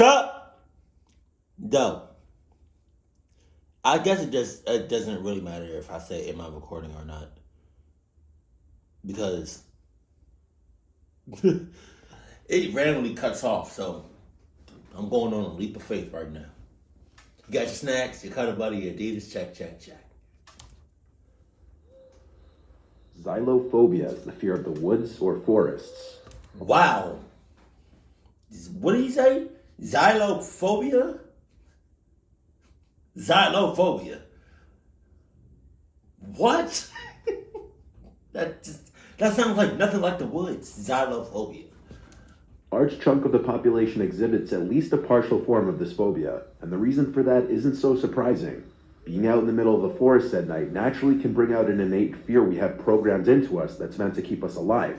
Sup? No. I guess it doesn't really matter if I say am I recording or not. Because it randomly cuts off, so I'm going on a leap of faith right now. You got your snacks, your Cutter Buddy, your Adidas, check. Xylophobia is the fear of the woods or forests. Wow. What did he say? Xylophobia? Xylophobia. What? That sounds like nothing like the woods. Xylophobia. A large chunk of the population exhibits at least a partial form of this phobia, and the reason for that isn't so surprising. Being out in the middle of the forest at night naturally can bring out an innate fear we have programmed into us that's meant to keep us alive.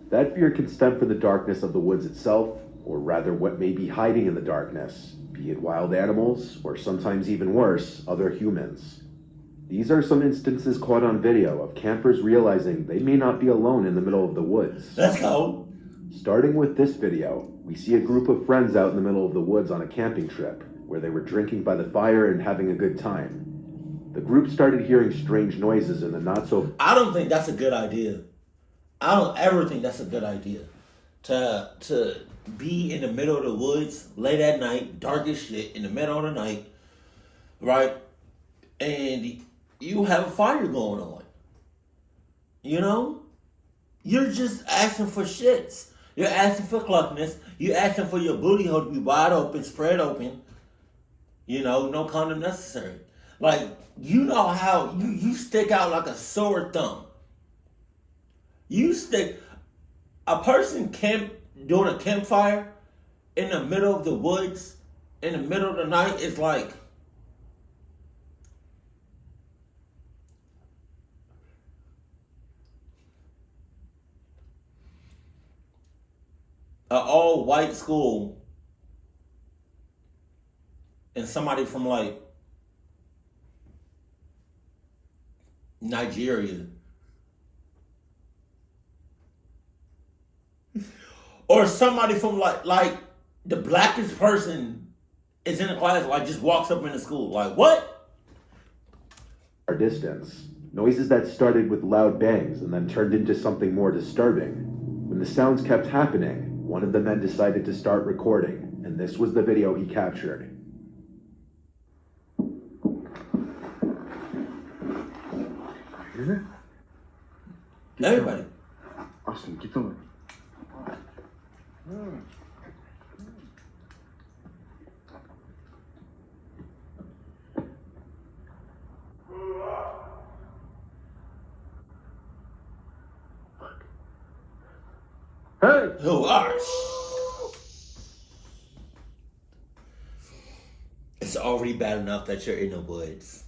That fear can stem from the darkness of the woods itself, or rather what may be hiding in the darkness, be it wild animals, or sometimes even worse, other humans. These are some instances caught on video of campers realizing they may not be alone in the middle of the woods. Let's go. Starting with this video, we see a group of friends out in the middle of the woods on a camping trip, where they were drinking by the fire and having a good time. The group started hearing strange noises in the not-so... I don't think that's a good idea. I don't ever think that's a good idea. To be in the middle of the woods, late at night, dark as shit, in the middle of the night, right? And you have a fire going on. You know? You're just asking for shits. You're asking for cluckness. You're asking for your booty hole to be wide open, spread open. You know, no condom necessary. Like, you know how you stick out like a sore thumb. A person doing a campfire in the middle of the woods, in the middle of the night, is like, an all-white school and somebody from like Nigeria or somebody from like the blackest person is in the class, like just walks up in the school, like what? Our distance. Noises that started with loud bangs and then turned into something more disturbing. When the sounds kept happening, one of the men decided to start recording, and this was the video he captured. Hear that? Everybody. Austin, get on. Hey! Who are? It's already bad enough that you're in the woods.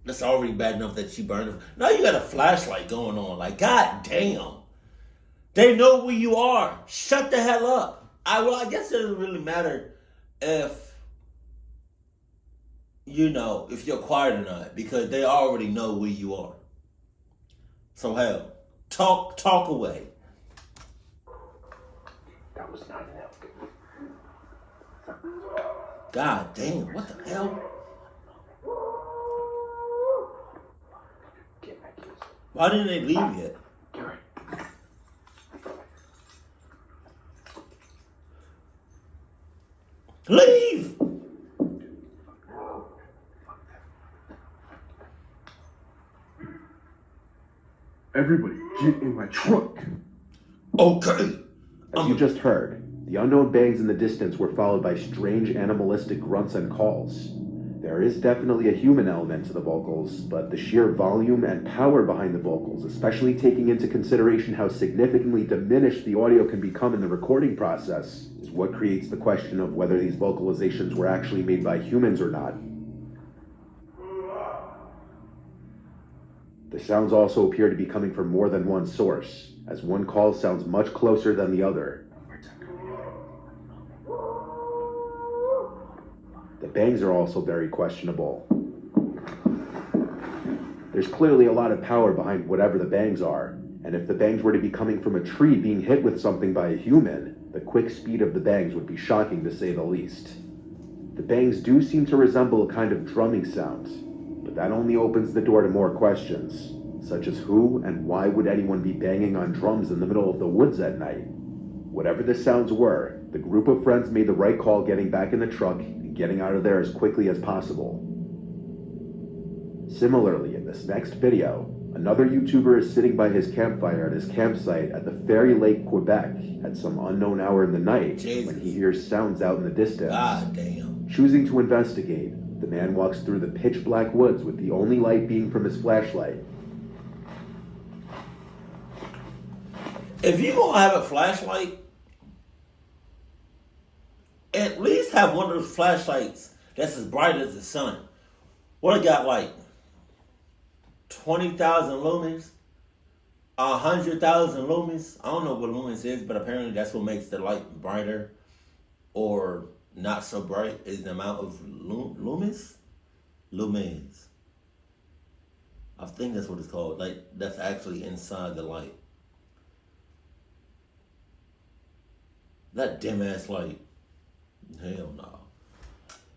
It's already bad enough that you burned. Now you got a flashlight going on. Like, god damn. They know where you are. Shut the hell up. I guess it doesn't really matter if you're quiet or not, because they already know where you are. So hell, talk away. That was not an elk. God damn, what the hell? Get my keys. Why didn't they leave yet? Get right. Leave! Everybody, get in my truck. Okay. As you just heard, the unknown bangs in the distance were followed by strange animalistic grunts and calls. There is definitely a human element to the vocals, but the sheer volume and power behind the vocals, especially taking into consideration how significantly diminished the audio can become in the recording process, is what creates the question of whether these vocalizations were actually made by humans or not. The sounds also appear to be coming from more than one source, as one call sounds much closer than the other. The bangs are also very questionable. There's clearly a lot of power behind whatever the bangs are, and if the bangs were to be coming from a tree being hit with something by a human, The quick speed of the bangs would be shocking to say the least. The bangs do seem to resemble a kind of drumming sound, but that only opens the door to more questions, such as who and why would anyone be banging on drums in the middle of the woods at night? Whatever the sounds were, the group of friends made the right call getting back in the truck and getting out of there as quickly as possible. Similarly, in this next video, another YouTuber is sitting by his campfire at his campsite at the Fairy Lake, Quebec, at some unknown hour in the night when he hears sounds out in the distance. God damn. Choosing to investigate, the man walks through the pitch black woods with the only light being from his flashlight. If you gonna have a flashlight, at least have one of those flashlights that's as bright as the sun. What it got, like 20,000 lumens, 100,000 lumens. I don't know what lumens is, but apparently that's what makes the light brighter or not so bright, is the amount of lumens. I think that's what it's called. Like, that's actually inside the light. That dim ass light. Hell no.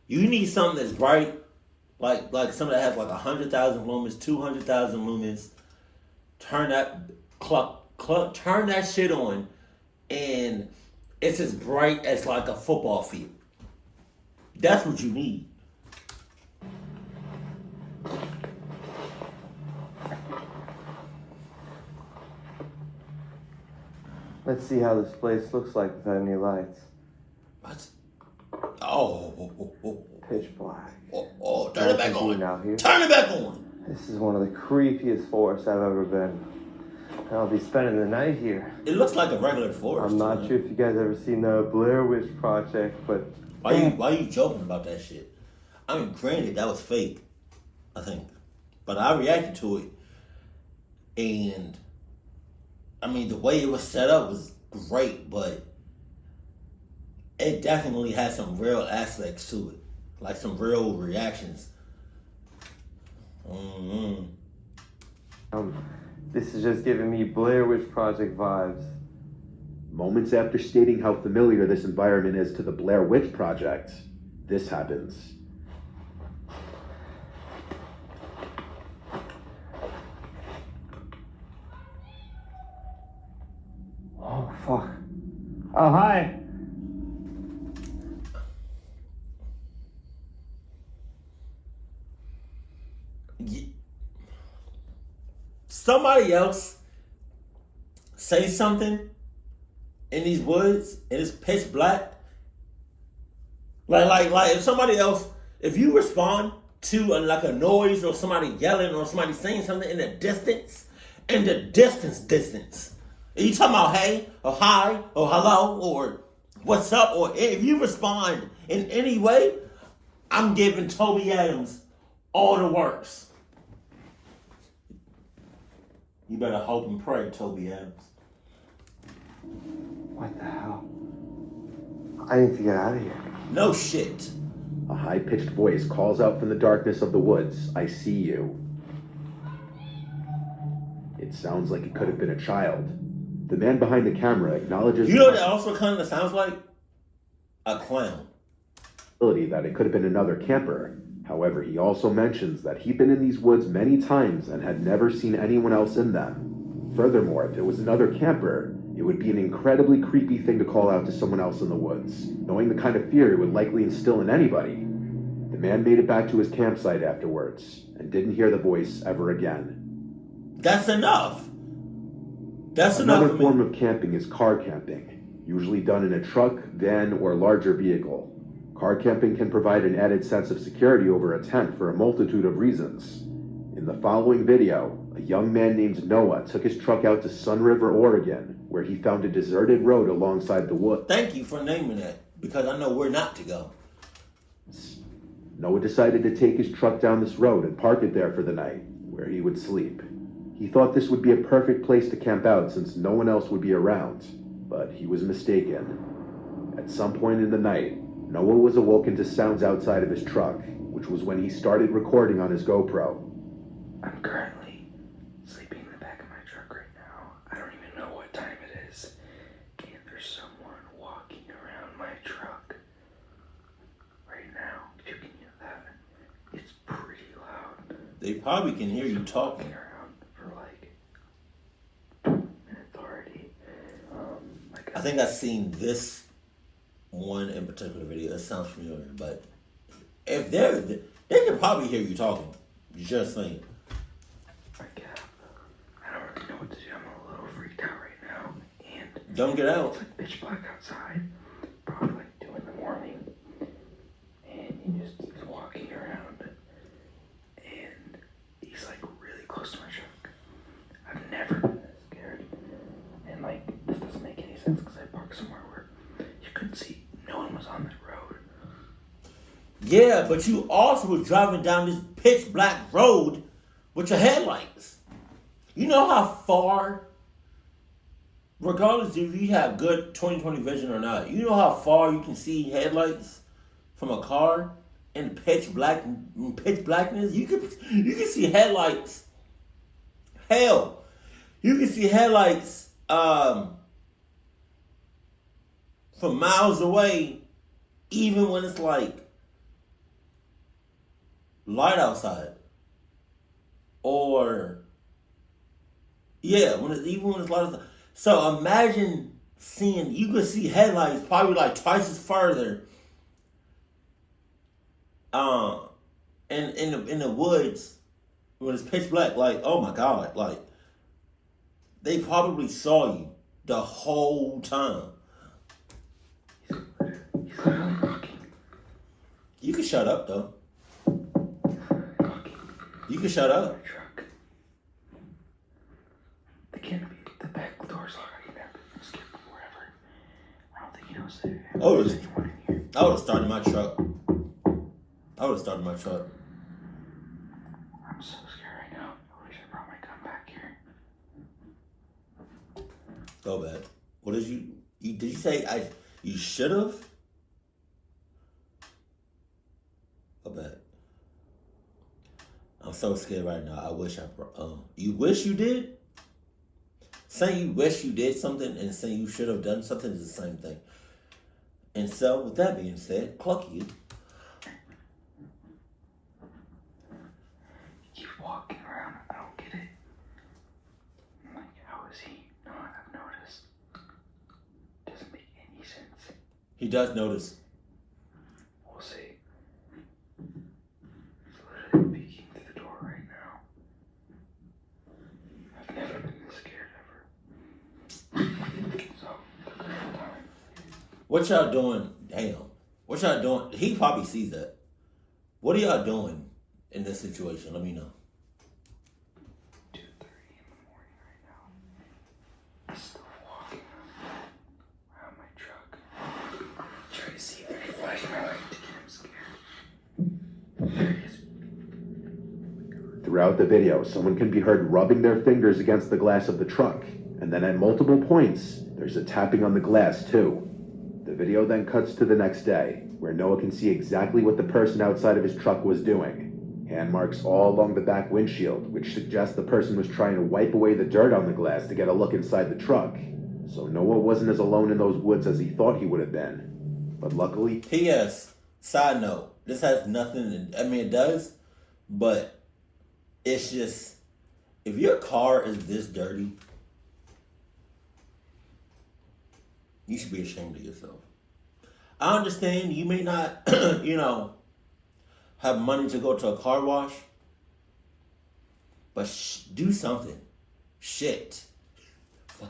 You need something that's bright, like something that has like 100,000 lumens, 200,000 lumens. Turn that turn that shit on, and it's as bright as like a football field. That's what you need. Let's see how this place looks like without any lights. What? Oh. Pitch black. Oh, turn it back on. Out here. Turn it back on. This is one of the creepiest forests I've ever been. And I'll be spending the night here. It looks like a regular forest. I'm not sure if you guys ever seen the Blair Witch Project, but Why you joking about that shit? I mean, granted, that was fake, I think. But I reacted to it. And, I mean, the way it was set up was great, but it definitely had some real aspects to it. Like some real reactions. This is just giving me Blair Witch Project vibes. Moments after stating how familiar this environment is to the Blair Witch Project, this happens. Oh, fuck. Oh, hi. Somebody else say something in these woods and it's pitch black. Like if somebody else, if you respond to like a noise or somebody yelling or somebody saying something in the distance, and you talking about hey or hi or hello or what's up, or if you respond in any way, I'm giving Toby Adams all the works. You better hope and pray, Toby Adams. What the hell? I need to get out of here. No shit. A high-pitched voice calls out from the darkness of the woods, "I see you." It sounds like it could have been a child. The man behind the camera acknowledges... You know what that also kind of sounds like? A clown. ...that it could have been another camper. However, he also mentions that he'd been in these woods many times and had never seen anyone else in them. Furthermore, if it was another camper, it would be an incredibly creepy thing to call out to someone else in the woods, knowing the kind of fear it would likely instill in anybody. The man made it back to his campsite afterwards, and didn't hear the voice ever again. That's enough. That's enough. Another form of camping is car camping, usually done in a truck, van, or larger vehicle. Car camping can provide an added sense of security over a tent for a multitude of reasons. In the following video, a young man named Noah took his truck out to Sun River, Oregon, where he found a deserted road alongside the woods. Thank you for naming that, because I know where not to go. Noah decided to take his truck down this road and park it there for the night, where he would sleep. He thought this would be a perfect place to camp out since no one else would be around, but he was mistaken. At some point in the night, Noah was awoken to sounds outside of his truck, which was when he started recording on his GoPro. I'm currently sleeping in the back of my truck right now. I don't even know what time it is. And there's someone walking probably can hear you talking. Around for like 2 minutes already. I think I've seen this one in particular video. It sounds familiar, but if they can probably hear you talking. Just saying. I don't really know what to do. I'm a little freaked out right now. And Don't get out. it's like pitch black outside. Probably like 2 in the morning. And he's walking around. And he's like really close to my truck. I've never been this scared. And like, this doesn't make any sense because I parked somewhere where you couldn't see. No one was on that road. Yeah, but you also were driving down this pitch black road with your headlights. You know how far, regardless if you have good 20/20 vision or not, you know how far you can see headlights from a car in pitch blackness. You can see headlights. Hell, you can see headlights from miles away, even when it's like light outside. Or even when it's light outside. So imagine you could see headlights probably like twice as further in the woods when it's pitch black. Like, oh my God, like they probably saw you the whole time. He's literally walking. You can shut up though. Walking. You can shut up. My truck. The canopy, the back door's already there. I'm scared forever. I don't think he knows that. Oh, There's anyone in here. I would have started my truck. I'm so scared right now. I wish I brought my gun back here. Go back. What did did you say you should have? Go back. I'm so scared right now. I wish I brought. You wish you did? Saying you wish you did something and saying you should have done something is the same thing. And so, with that being said, cluck you. Keep walking around. I don't get it. I'm like, how is he not? I've noticed. Doesn't make any sense. He does notice. We'll see. He's literally peeking through the door right now. I've never been this scared ever. So, the current time. What y'all doing? Damn. What y'all doing? He probably sees that. What are y'all doing in this situation? Let me know. 2:30 in the morning right now. I'm still walking around my truck. Trying to see if I can flash my light to get him scared. There he is. Throughout the video, someone can be heard rubbing their fingers against the glass of the truck, and then at multiple points, there's a tapping on the glass too. The video then cuts to the next day, where Noah can see exactly what the person outside of his truck was doing. Hand marks all along the back windshield, which suggests the person was trying to wipe away the dirt on the glass to get a look inside the truck. So Noah wasn't as alone in those woods as he thought he would have been. But luckily... P.S. Side note. This has nothing... it does, but it's just... If your car is this dirty, you should be ashamed of yourself. I understand you may not, have money to go to a car wash, but do something. Shit.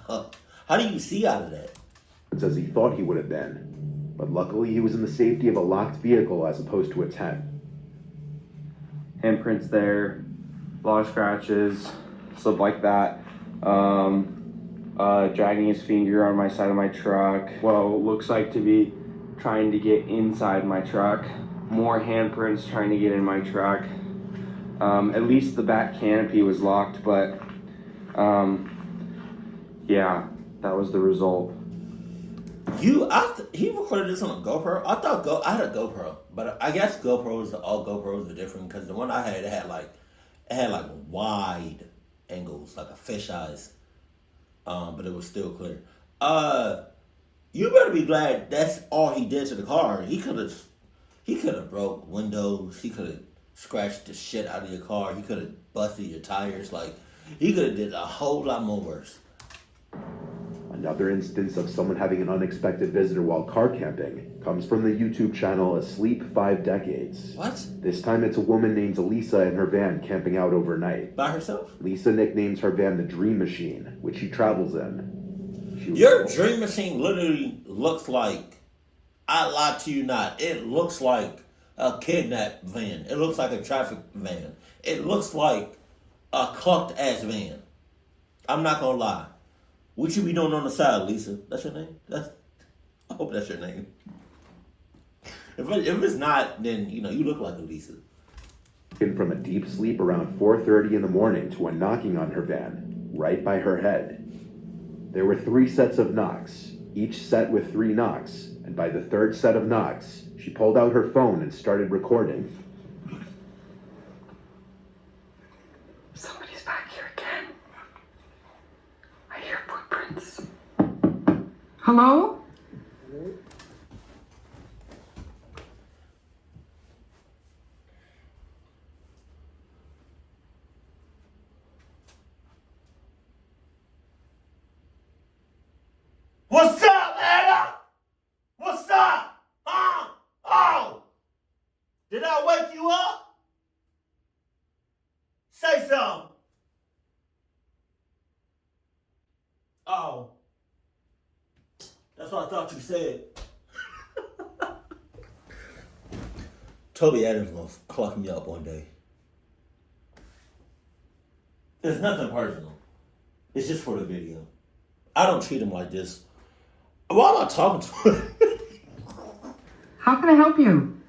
How do you see out of that? As he thought he would have been. But luckily he was in the safety of a locked vehicle as opposed to a tent. Handprints there, a lot of scratches, stuff like that. Dragging his finger on my side of my truck. Well, looks like to be trying to get inside my truck. More handprints trying to get in my truck. At least the back canopy was locked, but yeah, that was the result. He recorded this on a GoPro. I had a GoPro, but I guess all GoPros are different because the one I had, it had like wide angles, like a fisheyes. But it was still clear. You better be glad that's all he did to the car. He could have broke windows. He could have scratched the shit out of your car. He could have busted your tires. Like, he could have did a whole lot more worse. Another instance of someone having an unexpected visitor while car camping comes from the YouTube channel Asleep 5 Decades. What? This time it's a woman named Elisa in her van camping out overnight. By herself? Lisa nicknames her van the Dream Machine, which she travels in. Your Dream Machine literally looks like, I lie to you not, it looks like a kidnap van. It looks like a traffic van. It looks like a clucked ass van. I'm not gonna lie. What you be doing on the side, Lisa? That's your name? I hope that's your name. If it's not, then, you look like a Lisa. From a deep sleep around 4:30 in the morning to a knocking on her van, right by her head. There were 3 sets of knocks, each set with 3 knocks, and by the 3rd set of knocks, she pulled out her phone and started recording. Somebody's back here again. I hear footprints. Hello? What's up, Anna? What's up? Huh? Oh! Did I wake you up? Say something. Oh. That's what I thought you said. Toby Adams gonna clock me up one day. It's nothing personal. It's just for the video. I don't treat him like this. Why am I talking to him? How can I help you?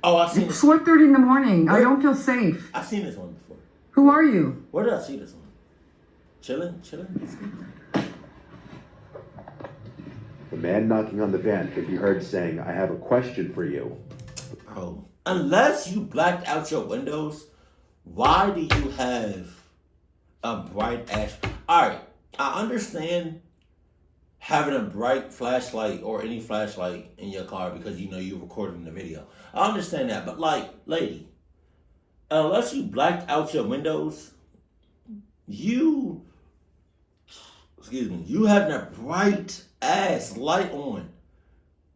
Oh, I've seen It's this. 4:30 in the morning. I don't feel safe. I've seen this one before. Who are you? Where did I see this one? Chilling? The man knocking on the van could be heard saying, "I have a question for you." Bro, unless you blacked out your windows, why do you have a bright ass? Alright, I understand having a bright flashlight or any flashlight in your car because you're recording the video. I understand that, but lady, unless you blacked out your windows, you having a bright ass light on.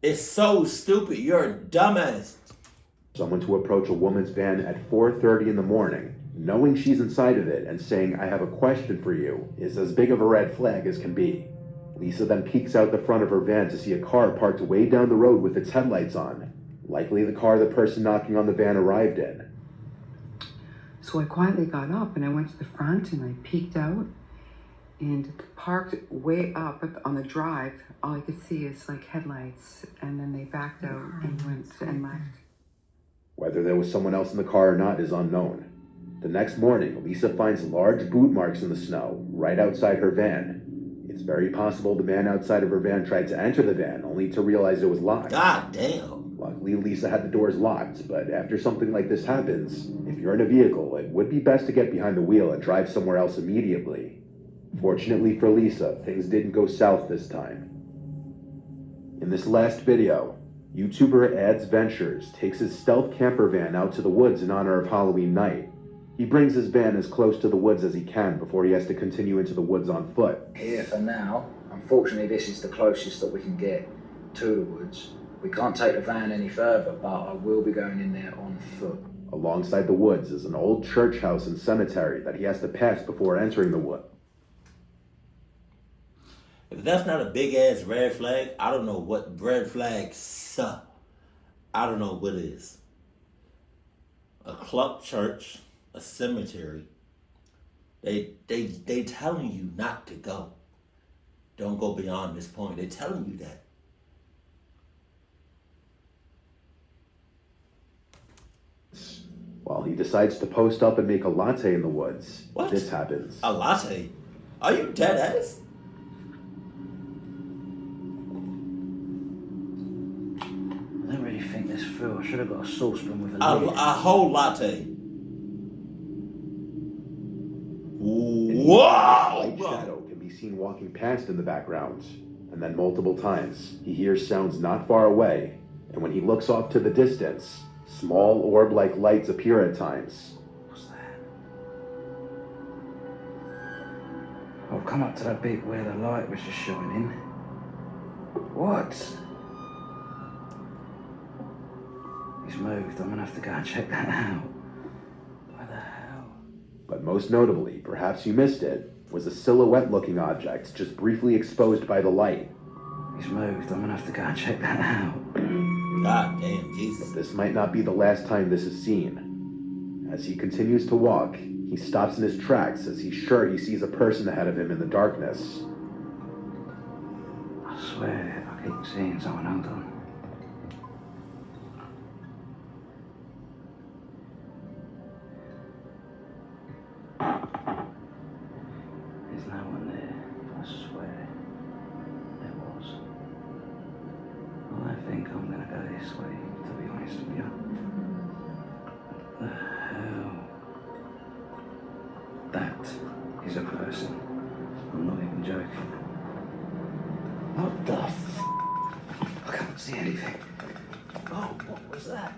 It's so stupid. You're a dumbass. Someone to approach a woman's van at 4:30 in the morning, knowing she's inside of it and saying, "I have a question for you," is as big of a red flag as can be. Lisa then peeks out the front of her van to see a car parked way down the road with its headlights on. Likely the car the person knocking on the van arrived in. So I quietly got up and I went to the front and I peeked out and parked way up on the drive. All I could see is headlights, and then they backed out and went and left. Whether there was someone else in the car or not is unknown. The next morning, Lisa finds large boot marks in the snow right outside her van. It's very possible the man outside of her van tried to enter the van only to realize it was locked. God damn. Luckily, Lisa had the doors locked, but after something like this happens, if you're in a vehicle, it would be best to get behind the wheel and drive somewhere else immediately. Fortunately for Lisa, things didn't go south this time. In this last video, YouTuber Ads Ventures takes his stealth camper van out to the woods in honor of Halloween night. He brings his van as close to the woods as he can before he has to continue into the woods on foot. Here for now. Unfortunately, this is the closest that we can get to the woods. We can't take the van any further, but I will be going in there on foot. Alongside the woods is an old church house and cemetery that he has to pass before entering the wood. If that's not a big ass red flag, I don't know what red flags suck. I don't know what it is. A club church, a cemetery. They telling you not to go. Don't go beyond this point. They telling you that. While he decides to post up and make a latte in the woods, What? this happens. A latte? Are you dead ass? I didn't really think this through. I should have got a saucepan with a A lid. whole latte. Whoa! A light shadow can be seen walking past in the background, and then multiple times he hears sounds not far away, and when he looks off to the distance, Small orb-like lights appear at times. What's that? I've come up to that bit where the light was just shining. What? He's moved. I'm gonna have to go and check that out. What the hell? But most notably, perhaps you missed it, was a silhouette-looking object just briefly exposed by the light. He's moved. I'm gonna have to go and check that out. God damn, Jesus. This might not be the last time this is seen. As he continues to walk, he stops in his tracks as he's sure he sees a person ahead of him in the darkness. I swear, I keep seeing someone. Hold on. There's no one there. I swear. There was. I think I'm gonna go this way, to be honest with you. The hell? That is a person. I'm not even joking. What the f? I can't see anything. Oh, what was that?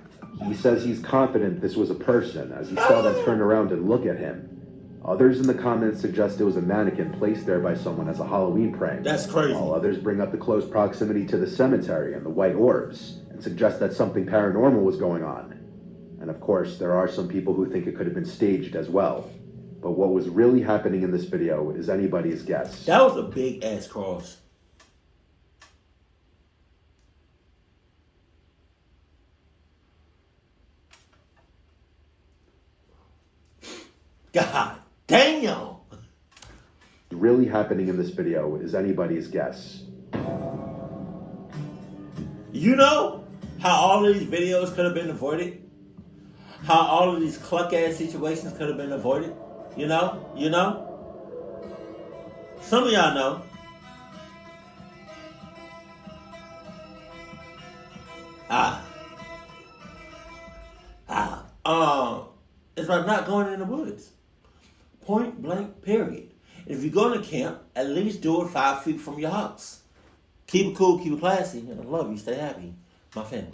He says he's confident this was a person as he saw them turn around and look at him. Others in the comments suggest it was a mannequin placed there by someone as a Halloween prank. That's crazy. While others bring up the close proximity to the cemetery and the white orbs and suggest that something paranormal was going on. And of course, there are some people who think it could have been staged as well. But what was really happening in this video is anybody's guess. That was a big ass cross. God damn. Really happening in this video is anybody's guess. You know how all of these videos could have been avoided? How all of these cluck ass situations could have been avoided? You know? Some of y'all know. It's like not going in the woods. Point blank, period. If you're going to camp, at least do it 5 feet from your house. Keep it cool, keep it classy, and I love you. Stay happy. My family.